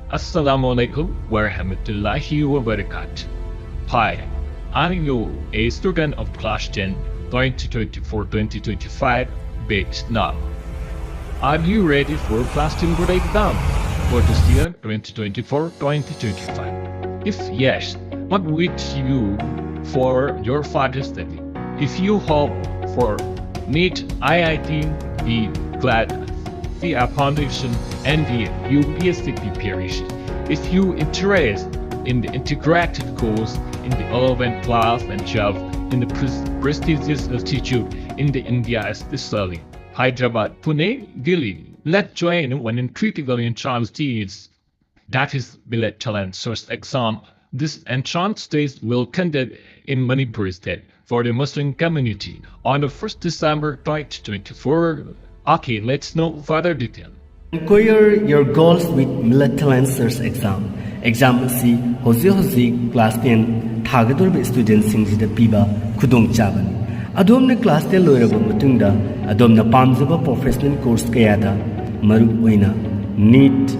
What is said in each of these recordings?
Assalamualaikum warahmatullahi wabarakatuh. Hi, I'm you, a student of class 10, 2024-2025, batch now. Are you ready for class 10 board exam for this year 2024-2025? If yes, what would you for your further study? If you hope for NEET, IIT-JEE, CLAT, via foundation and the UPSC preparation. If you interested in the integrated course in the 11th class and 12th in the prestigious institute in the India, especially Hyderabad, Pune, Delhi, let's join one in critical entrance tests. That is Millat Talent Search Exam. This entrance test will conduct in Manipur state for the Muslim community on the 1st December 2024. Okay, let's know further detail. Inquire your goals with Millat Talent Search Exam. Exam C, Hozi Class 10, Targeted students in the Piba, khudongchaba. Adom Class 10 lawyer Matunda, Adom na Pamzaba professional course Kayada, Maru Wena, NEET,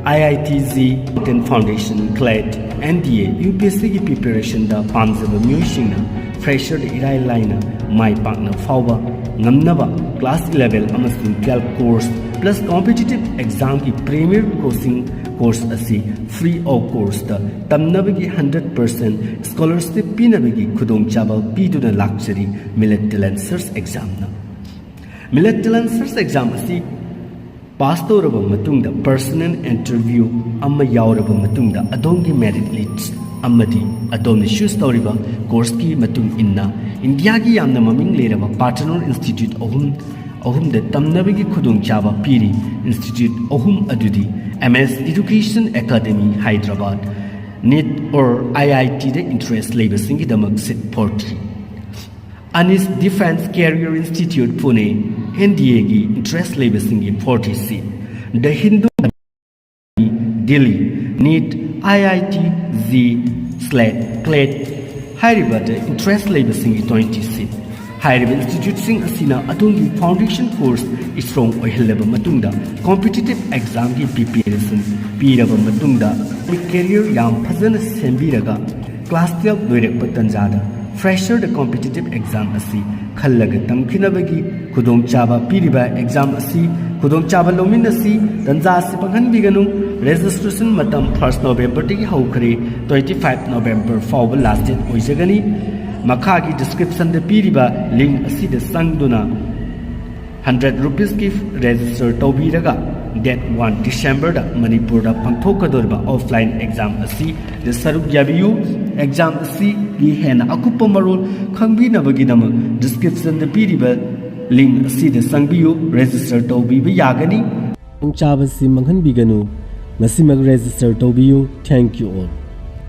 IIT-JEE, Foundation, CLAT, NDA, UPSC preparation da Pamzaba Mushina, Fresher Irai Liner, My Partner Fauba, Namnava, Class 11 Amasun 12 course, plus competitive exam ki premier course asi free of course da tamnabagi 100% scholarship pinabagi khudongchaba piduna luxury Millat Talent Search Exam na. Millat Talent Search Exam asi pass toraba matungda personal interview amma yauraba matungda adongi merit list amadi adomni choose toriba course ki matung inna India ki yamna maming leraba partner institute ohum de tamnabagi khudongchaba piri institute ohum adudi MS Education Academy Hyderabad NEET or IIT de interest labor singi damak sit portri Anis Defense Career Institute Pune NDA gi interest labor singi 40 seat the Hind Guru Academy Delhi NEET IIT-JEE CLAT Hyderabad interest labor singi 20 seat Hyderabad Institute sing asina adongi foundation course strong oihilaba matungda competitive exam ki preparation piraba matungda career yam phajana sembiraga class 12 loirakpa tanjada fresher the competitive exam asi khallaga tamkhinabagi khudongchaba piriba exam asi khudongchaba lomin asi tanja asi panghanbiganu registration matam 1st November tagi haukhre 25 November fawba last date oijagani Makagi description the piriba link asi the sangduna 100 rupees gift register tobiraga date 1 December da Manipur da pangthokadorba offline exam asi the saruk yabiyu exam asi gi hena akupa marul khangbinabagi namak description the piriba link asi the sangbiyu register tobiba yagani khudongchaba si manghanbiganu ngasimag register tobiyu. Thank you all.